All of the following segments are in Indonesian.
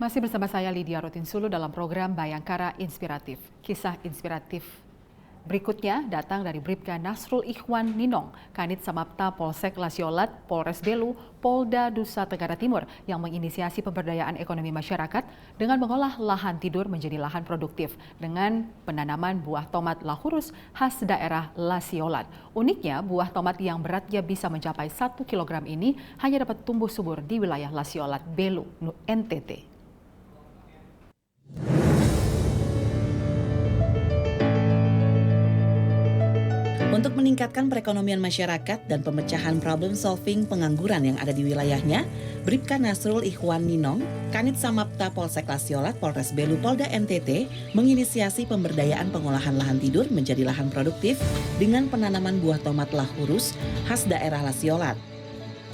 Masih bersama saya Lydia Rotinsulu dalam program Bayangkara Inspiratif. Kisah inspiratif berikutnya datang dari Bribka Nasrul Ikhwan Ninong, Kanit Samapta Polsek Lasiolat, Polres Belu, Polda Nusa Tenggara Timur yang menginisiasi pemberdayaan ekonomi masyarakat dengan mengolah lahan tidur menjadi lahan produktif dengan penanaman buah tomat lahurus khas daerah Lasiolat. Uniknya, buah tomat yang beratnya bisa mencapai 1 kilogram ini hanya dapat tumbuh subur di wilayah Lasiolat, Belu, NTT. Untuk meningkatkan perekonomian masyarakat dan pemecahan problem solving pengangguran yang ada di wilayahnya, Bribka Nasrul Ikhwan Ninong, Kanit Samapta Polsek Lasiolat, Polres Belu, Polda NTT, menginisiasi pemberdayaan pengolahan lahan tidur menjadi lahan produktif dengan penanaman buah tomat lahurus khas daerah Lasiolat.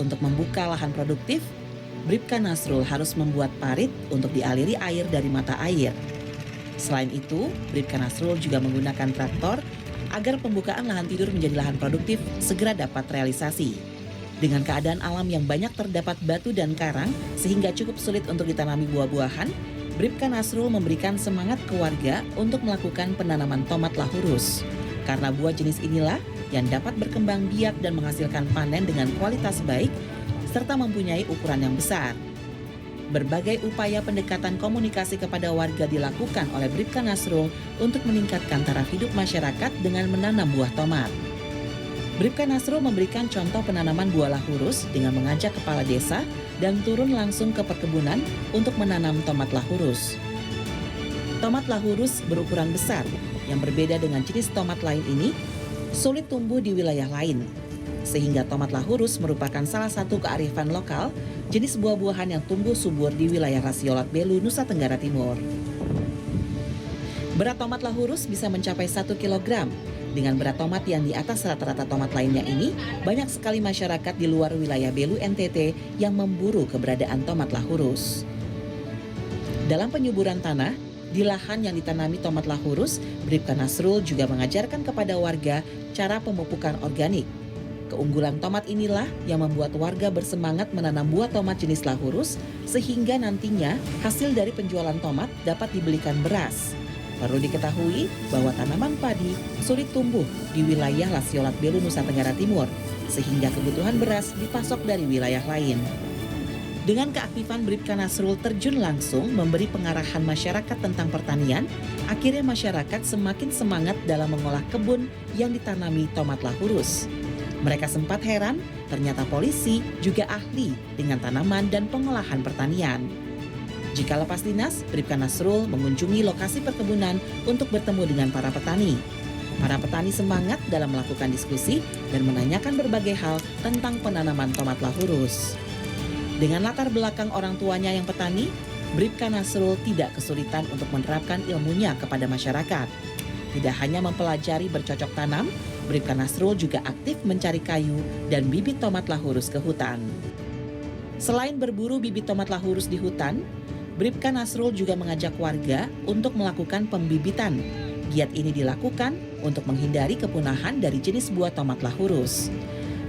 Untuk membuka lahan produktif, Bribka Nasrul harus membuat parit untuk dialiri air dari mata air. Selain itu, Bribka Nasrul juga menggunakan traktor agar pembukaan lahan tidur menjadi lahan produktif segera dapat realisasi. Dengan keadaan alam yang banyak terdapat batu dan karang sehingga cukup sulit untuk ditanami buah-buahan, Bribka Nasrul memberikan semangat ke warga untuk melakukan penanaman tomat lahurus. Karena buah jenis inilah yang dapat berkembang biak dan menghasilkan panen dengan kualitas baik serta mempunyai ukuran yang besar. Berbagai upaya pendekatan komunikasi kepada warga dilakukan oleh Bribka Nasrul untuk meningkatkan taraf hidup masyarakat dengan menanam buah tomat. Bribka Nasrul memberikan contoh penanaman buah lahurus dengan mengajak kepala desa dan turun langsung ke perkebunan untuk menanam tomat lahurus. Tomat lahurus berukuran besar yang berbeda dengan jenis tomat lain ini sulit tumbuh di wilayah lain. Sehingga tomat lahurus merupakan salah satu kearifan lokal jenis buah-buahan yang tumbuh subur di wilayah Lasiolat Belu, Nusa Tenggara Timur. Berat tomat lahurus bisa mencapai 1 kilogram. Dengan berat tomat yang di atas rata-rata tomat lainnya ini, banyak sekali masyarakat di luar wilayah Belu NTT yang memburu keberadaan tomat lahurus. Dalam penyuburan tanah, di lahan yang ditanami tomat lahurus, Bribka Nasrul juga mengajarkan kepada warga cara pemupukan organik. Keunggulan tomat inilah yang membuat warga bersemangat menanam buah tomat jenis lahurus sehingga nantinya hasil dari penjualan tomat dapat dibelikan beras. Perlu diketahui bahwa tanaman padi sulit tumbuh di wilayah Lasiolat Belu, Nusa Tenggara Timur sehingga kebutuhan beras dipasok dari wilayah lain. Dengan keaktifan Bribka Nasrul terjun langsung memberi pengarahan masyarakat tentang pertanian, akhirnya masyarakat semakin semangat dalam mengolah kebun yang ditanami tomat lahurus. Mereka sempat heran, ternyata polisi juga ahli dengan tanaman dan pengolahan pertanian. Jika lepas dinas, Bribka Nasrul mengunjungi lokasi perkebunan untuk bertemu dengan para petani. Para petani semangat dalam melakukan diskusi dan menanyakan berbagai hal tentang penanaman tomat lahurus. Dengan latar belakang orang tuanya yang petani, Bribka Nasrul tidak kesulitan untuk menerapkan ilmunya kepada masyarakat. Tidak hanya mempelajari bercocok tanam, Bribka Nasrul juga aktif mencari kayu dan bibit tomat lahurus ke hutan. Selain berburu bibit tomat lahurus di hutan, Bribka Nasrul juga mengajak warga untuk melakukan pembibitan. Giat ini dilakukan untuk menghindari kepunahan dari jenis buah tomat lahurus.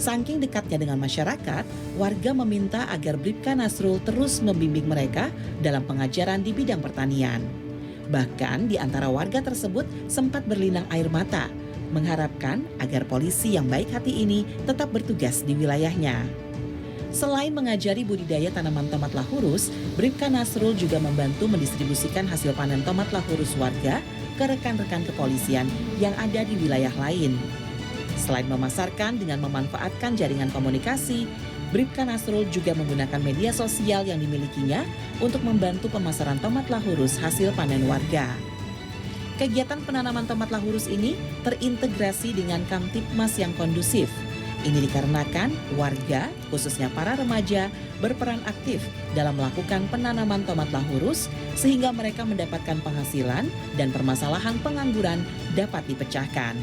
Saking dekatnya dengan masyarakat, warga meminta agar Bribka Nasrul terus membimbing mereka dalam pengajaran di bidang pertanian. Bahkan di antara warga tersebut sempat berlinang air mata, mengharapkan agar polisi yang baik hati ini tetap bertugas di wilayahnya. Selain mengajari budidaya tanaman tomat lahurus, Bribka Nasrul juga membantu mendistribusikan hasil panen tomat lahurus warga ke rekan-rekan kepolisian yang ada di wilayah lain. Selain memasarkan dengan memanfaatkan jaringan komunikasi, Bribka Nasrul juga menggunakan media sosial yang dimilikinya untuk membantu pemasaran tomat lahurus hasil panen warga. Kegiatan penanaman tomat lahurus ini terintegrasi dengan Kamtibmas yang kondusif. Ini dikarenakan warga, khususnya para remaja, berperan aktif dalam melakukan penanaman tomat lahurus sehingga mereka mendapatkan penghasilan dan permasalahan pengangguran dapat dipecahkan.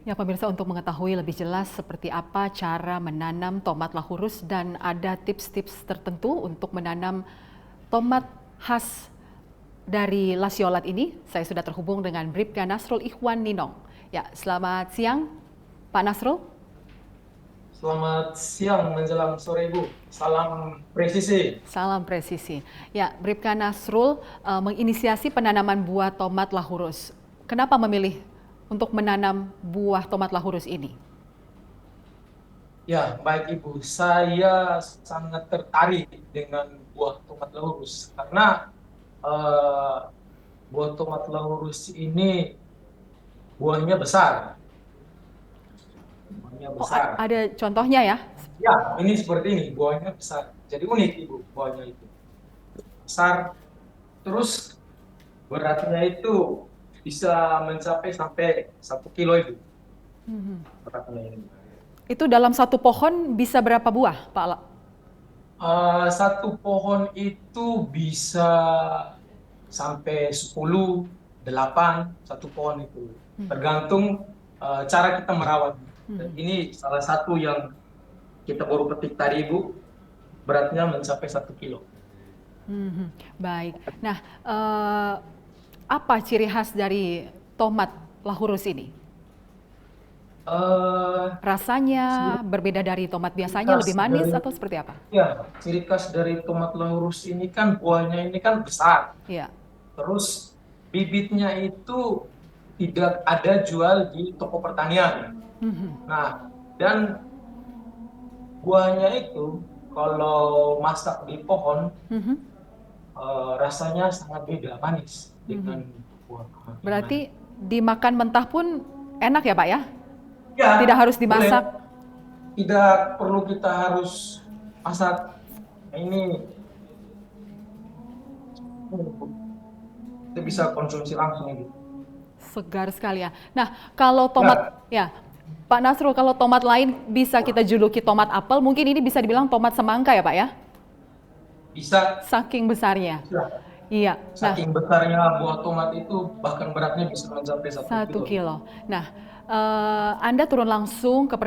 Ya pemirsa, untuk mengetahui lebih jelas seperti apa cara menanam tomat lahurus dan ada tips-tips tertentu untuk menanam tomat khas dari Lasiolat ini, saya sudah terhubung dengan Bribka Nasrul Ikhwan Ninong. Ya, selamat siang Pak Nasrul. Selamat siang menjelang sore Ibu. Salam presisi. Salam presisi. Ya, Bribka Nasrul menginisiasi penanaman buah tomat lahurus. Kenapa memilih untuk menanam buah tomat lahurus ini? Ya, baik Ibu. Saya sangat tertarik dengan buah tomat lahurus karena eh, buah tomat lahurus ini buahnya besar. Buahnya Oh, besar. ada contohnya ya? Ya, ini seperti ini. Buahnya besar. Jadi unik Ibu, buahnya itu. Besar. Terus beratnya itu bisa mencapai sampai 1 kilo Ibu. Beratnya ini. Itu dalam satu pohon bisa berapa buah, Pak? Satu pohon itu bisa sampai 10, 8, satu pohon itu. Tergantung cara kita merawat. Dan ini salah satu yang kita baru petik tadi, Ibu, beratnya mencapai 1 kilo. Baik. Nah, apa ciri khas dari tomat lahurus ini? Eh, Rasanya berbeda dari tomat biasanya, lebih manis atau seperti apa? Ya, ciri khas dari tomat lahurus ini kan buahnya ini kan besar. Iya. Terus bibitnya itu tidak ada jual di toko pertanian. Nah, dan buahnya itu kalau masak di pohon rasanya sangat beda, manis dengan buah tomat yang Berarti lain. dimakan mentah pun enak ya, Pak ya? Ya, Tidak harus boleh. dimasak. Tidak perlu kita harus masak. Nah, ini kita bisa konsumsi langsung gitu. Segar sekali ya. Nah, kalau tomat ya, Pak Nasrul, kalau tomat lain bisa kita juluki tomat apel, mungkin ini bisa dibilang tomat semangka ya, Pak ya? Bisa. Saking besarnya. Bisa. Iya. Nah, Saking besarnya buah tomat itu bahkan beratnya bisa mencapai 1 1 kilo. kilo. Nah, Anda turun langsung ke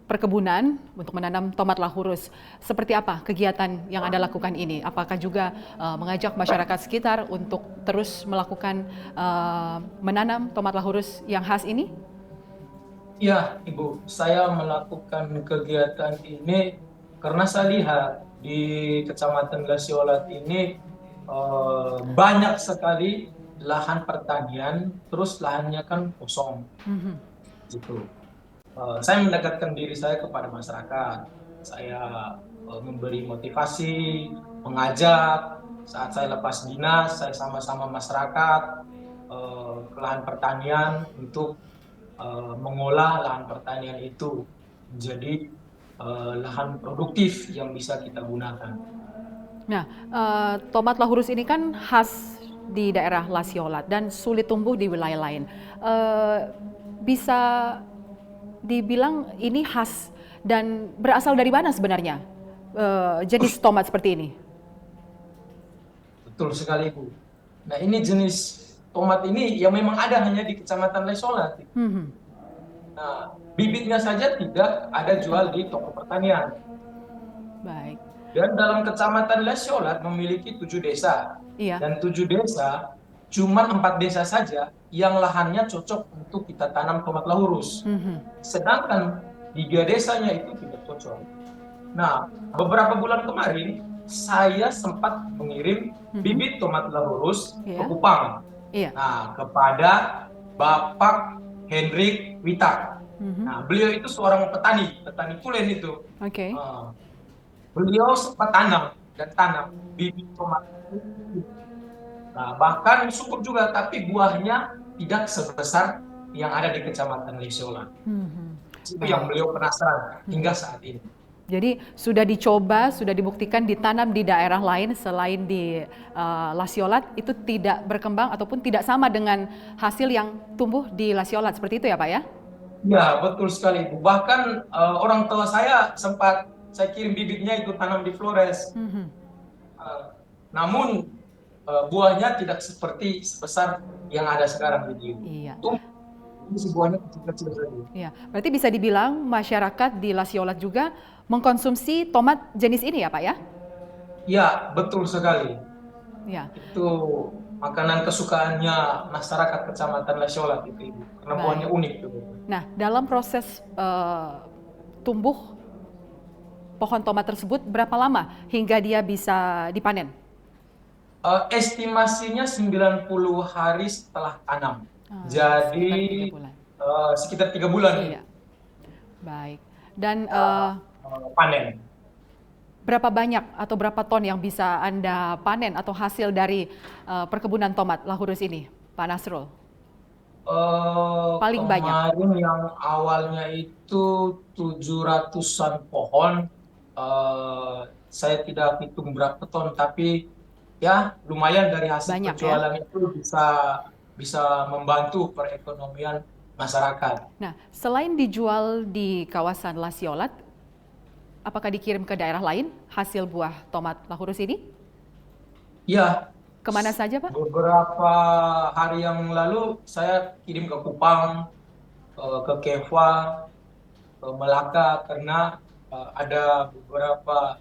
perkebunan untuk menanam tomat lahurus. Seperti apa kegiatan yang Anda lakukan ini? Apakah juga mengajak masyarakat sekitar untuk terus melakukan menanam tomat lahurus yang khas ini? Ya, Ibu, saya melakukan kegiatan ini karena saya lihat di Kecamatan Gasiolat ini banyak sekali lahan pertanian, terus lahannya kan kosong, gitu. Saya mendekatkan diri saya kepada masyarakat. Saya memberi motivasi, mengajak. Saat saya lepas dinas, saya sama-sama masyarakat ke lahan pertanian untuk mengolah lahan pertanian itu menjadi lahan produktif yang bisa kita gunakan. Nah, tomat lahurus ini kan khas di daerah Lasiolat dan sulit tumbuh di wilayah lain. Bisa dibilang ini khas dan berasal dari mana sebenarnya jenis tomat seperti ini? Betul sekali, Bu. Nah, ini jenis tomat ini yang memang ada hanya di Kecamatan Lesolat. Nah, bibitnya saja tidak ada jual di toko pertanian. Baik. Dan dalam Kecamatan Lesiolat memiliki 7 desa. Iya. Dan 7 desa, cuma 4 desa saja yang lahannya cocok untuk kita tanam tomat lahurus. Sedangkan 3 desanya itu tidak cocok. Nah, beberapa bulan kemarin, saya sempat mengirim bibit tomat lahurus ke Kupang. Iya. Nah, kepada Bapak Hendrik Wita. Nah, beliau itu seorang petani tulen itu. Oke. Beliau sempat tanam bibit tomat. Nah, bahkan syukur juga, tapi buahnya tidak sebesar yang ada di Kecamatan Lesiolan. Itu yang beliau penasaran hingga saat ini. Jadi sudah dicoba, sudah dibuktikan ditanam di daerah lain selain di Lasiolat itu tidak berkembang ataupun tidak sama dengan hasil yang tumbuh di Lasiolat. Seperti itu ya, Pak ya? Ya, betul sekali, Bu. Bahkan orang tua saya sempat saya kirim bibitnya itu tanam di Flores. Namun buahnya tidak seperti sebesar yang ada sekarang di Iya. Buahnya kecil-kecil saja. Iya. Berarti bisa dibilang masyarakat di Lasiolat juga mengkonsumsi tomat jenis ini ya, Pak ya? Ya, betul sekali. Ya. Itu makanan kesukaannya masyarakat Kecamatan Lasiolat itu, Ibu. Karena buahnya unik. Nah, dalam proses tumbuh pohon tomat tersebut berapa lama hingga dia bisa dipanen? Estimasinya 90 hari setelah tanam. Sekitar 3 Jadi bulan. sekitar 3 bulan Iya, baik. Dan panen. berapa banyak atau berapa ton yang bisa Anda panen atau hasil dari perkebunan tomat Lahurus ini, Pak Nasrul? Paling banyak. Kemarin yang awalnya itu 700-an pohon, saya tidak hitung berapa ton, tapi ya lumayan dari hasil Banyak ya. penjualan itu bisa membantu perekonomian masyarakat. Nah, selain dijual di kawasan Lasiolat, apakah dikirim ke daerah lain hasil buah tomat Lahurus ini? Ya, Kemana saja, Pak? beberapa hari yang lalu saya kirim ke Kupang, ke Keva, ke Melaka, karena ada beberapa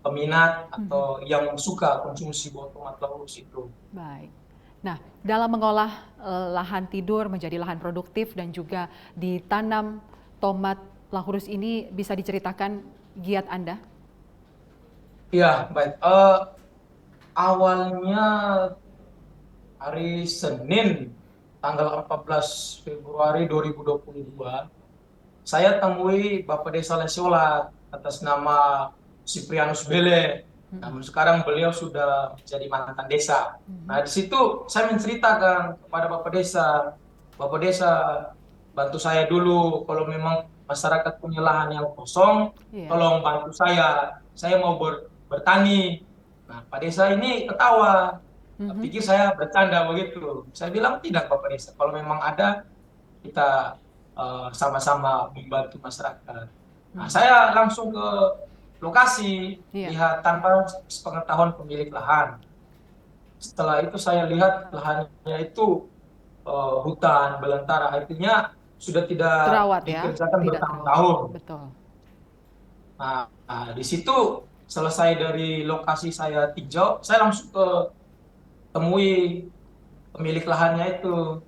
peminat atau yang suka konsumsi buah tomat Lahurus itu. Baik. Nah, dalam mengolah lahan tidur menjadi lahan produktif dan juga ditanam tomat Lahurus ini, bisa diceritakan giat Anda? Ya, baik. Awalnya hari Senin, tanggal 14 Februari 2022, saya temui Bapak Desa Lesiolat atas nama Siprianus Bele. Namun sekarang beliau sudah menjadi mantan desa. Nah, di situ saya menceritakan kepada Bapak Desa, bantu saya dulu kalau memang masyarakat punya lahan yang kosong, Iya. tolong bantu saya mau bertani. Nah, Pak Desa ini ketawa, pikir saya bercanda begitu. Saya bilang tidak Bapak Desa, kalau memang ada kita sama-sama membantu masyarakat. Nah, saya langsung ke lokasi, Iya. lihat tanpa sepengetahuan pemilik lahan. Setelah itu saya lihat lahannya itu hutan belantara, artinya sudah tidak Terawat ya, dikerjakan tidak terawat. bertahun-tahun. Betul. Nah, di situ selesai dari lokasi saya tinjau, saya langsung temui pemilik lahannya itu.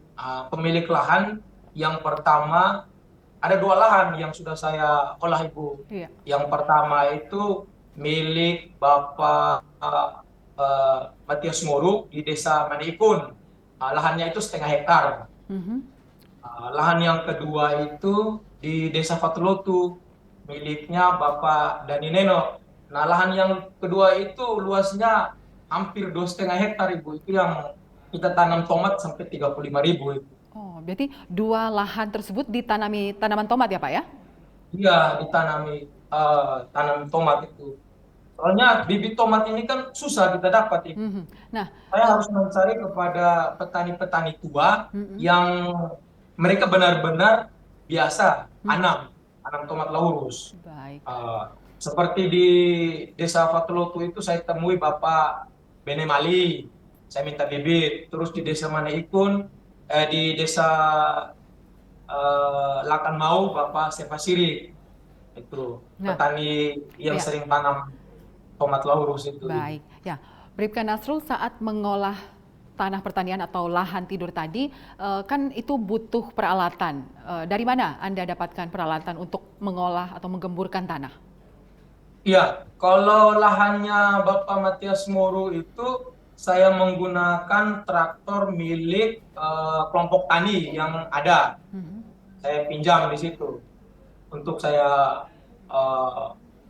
Pemilik lahan yang pertama, ada 2 lahan yang sudah saya olah, Ibu. Iya. Yang pertama itu milik Bapak Matius Moruk di Desa Maniikun. Lahannya itu 0,5 hektar. Lahan yang kedua itu di Desa Fatulotu, miliknya Bapak Dani Neno. Nah, lahan yang kedua itu luasnya hampir 2,5 hektar, Ibu. Itu yang kita tanam tomat sampai 35.000 itu. Oh, berarti 2 lahan tersebut ditanami tanaman tomat ya, Pak ya? Iya, ditanami tanam tomat itu. Soalnya bibit tomat ini kan susah kita dapat, Ibu. Nah, Saya harus mencari kepada petani-petani tua yang mereka benar-benar biasa tanam tomat Lahurus. baik. Seperti di Desa Fatulotu itu saya temui Bapak Benemali, saya minta bibit. Terus di Desa Maniikun, di Desa Lakan Mau, Bapak Sefasiri, itu Nah, petani yang ya. sering tanam tomat Lahurus itu. Baik, ya. Bribka Nasrul, saat mengolah tanah pertanian atau lahan tidur tadi, kan itu butuh peralatan. Dari mana Anda dapatkan peralatan untuk mengolah atau menggemburkan tanah? Iya, kalau lahannya Bapak Matias Moru itu saya menggunakan traktor milik kelompok tani yang ada. Saya pinjam di situ untuk saya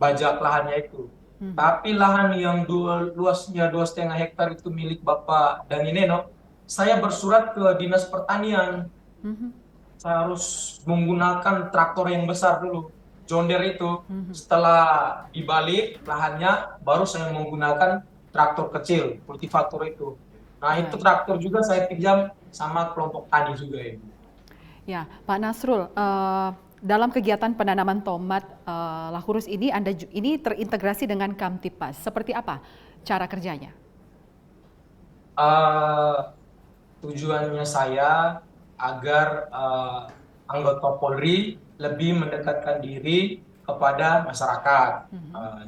bajak lahannya itu. Tapi lahan yang luasnya 2,5 hektar itu milik Bapak Dani Neno, saya bersurat ke Dinas Pertanian. Saya harus menggunakan traktor yang besar dulu, John Deere itu. Setelah dibalik lahannya, baru saya menggunakan traktor kecil, kultivator itu. Nah, itu traktor juga saya pinjam sama kelompok tani juga ini. Ya, Pak Nasrul, dalam kegiatan penanaman tomat Lahurus ini, Anda ini terintegrasi dengan Kamtipas. Seperti apa cara kerjanya? Tujuannya saya agar anggota Polri lebih mendekatkan diri kepada masyarakat.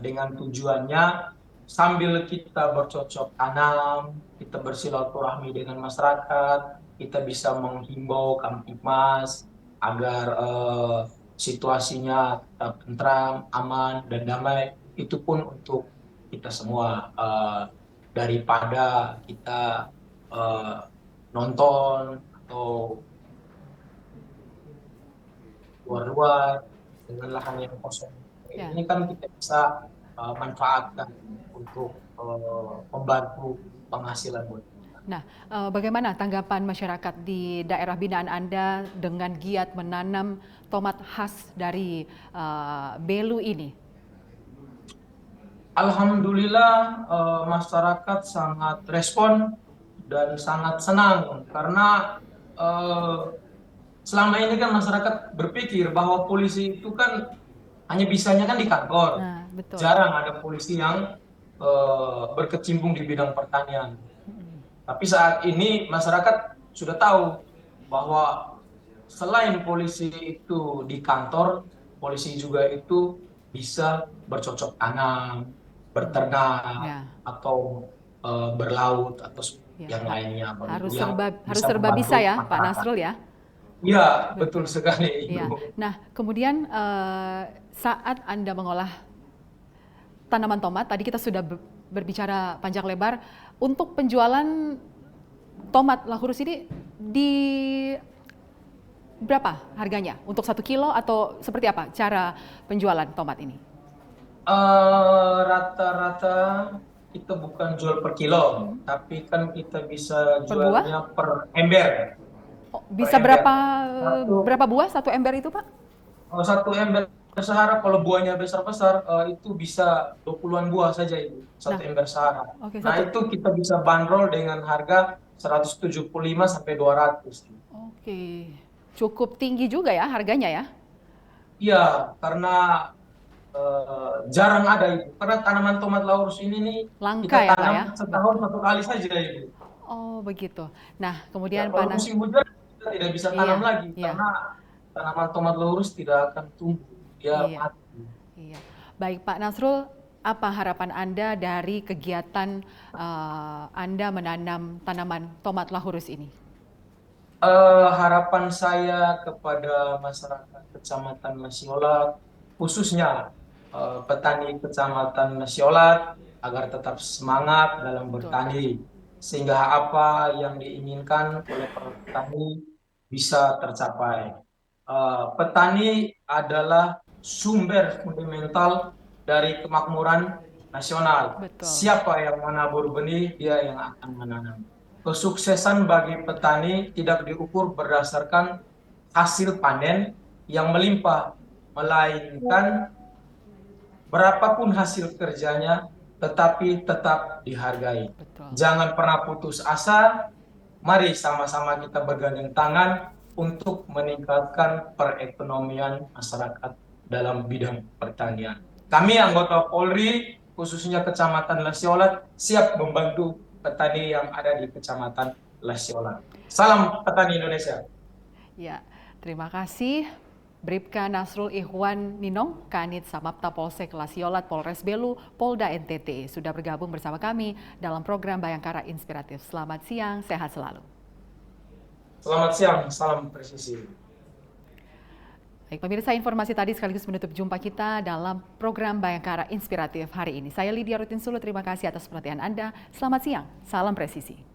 Dengan tujuannya sambil kita bercocok tanam, kita bersilaturahmi dengan masyarakat, kita bisa menghimbau Kamtibmas agar situasinya tetap tentram, aman, dan damai. Itu pun untuk kita semua, daripada kita eh, nonton atau luar-luar dengan lahan yang kosong. Ya. Ini kan kita bisa manfaatkan untuk membantu penghasilan buat kita. Nah, bagaimana tanggapan masyarakat di daerah binaan Anda dengan giat menanam tomat khas dari Belu ini? Alhamdulillah, masyarakat sangat respon dan sangat senang karena eh, selama ini kan masyarakat berpikir bahwa polisi itu kan hanya bisanya kan di kantor. Nah, betul. Jarang ada polisi yang berkecimpung di bidang pertanian. Tapi saat ini masyarakat sudah tahu bahwa selain polisi itu di kantor, polisi juga itu bisa bercocok tanam, berternak, Ya. atau berlaut atau Ya, yang lainnya. harus Yang harus bisa serba bisa membantu ya, Pak masyarakat. Nasrul ya. Iya, betul Betul. sekali, Iya. Ibu. Nah, kemudian saat Anda mengolah tanaman tomat, tadi kita sudah berbicara panjang lebar. Untuk penjualan tomat lahurus ini di berapa harganya? Untuk 1 kilo atau seperti apa cara penjualan tomat ini? Rata-rata kita bukan jual per kilo, tapi kan kita bisa Per buah? jualnya per ember. Oh, Per bisa ember. berapa buah satu ember itu, Pak? Satu ember sehara kalau buahnya besar-besar, itu bisa 20-an buah saja itu, Nah, satu ember sehara. oke, Nah, itu kita bisa bandrol dengan harga 175 sampai 200. oke. Cukup tinggi juga ya harganya ya? Iya, karena jarang ada itu. Karena tanaman tomat laurus ini nih Langka kita ya, Pak tanam ya? setahun satu kali saja itu. Oh, begitu. Nah, Ya, kemudian kalau panas. musim hujan kita tidak bisa Iya, tanam lagi iya, karena tanaman tomat laurus tidak akan tumbuh, dia iya, mati. iya. Baik, Pak Nasrul, apa harapan Anda dari kegiatan Anda menanam tanaman tomat lahurus ini? Harapan saya kepada masyarakat Kecamatan Masiolat, khususnya petani Kecamatan Masiolat, agar tetap semangat dalam Betul. bertani, sehingga apa yang diinginkan oleh para petani bisa tercapai. Petani adalah sumber fundamental dari kemakmuran nasional. Betul. Siapa yang menabur benih, dia yang akan menanam. Kesuksesan bagi petani tidak diukur berdasarkan hasil panen yang melimpah, melainkan berapapun hasil kerjanya, tetapi tetap dihargai. Betul. Jangan pernah putus asa, mari sama-sama kita bergandeng tangan untuk meningkatkan perekonomian masyarakat dalam bidang pertanian. Kami anggota Polri, khususnya Kecamatan Lasiolat, siap membantu petani yang ada di Kecamatan Lasiolat. Salam petani Indonesia. Ya, terima kasih. Bribka Nasrul Ikhwan Ninong, Kanit Samapta Polsek Lasiolat Polres Belu, Polda NTT, sudah bergabung bersama kami dalam program Bayangkara Inspiratif. Selamat siang, sehat selalu. Selamat siang, salam presisi. Baik, pemirsa, informasi tadi sekaligus menutup jumpa kita dalam program Bayangkara Inspiratif hari ini. Saya Lydia Rutin Sulu, terima kasih atas perhatian Anda. Selamat siang, salam presisi.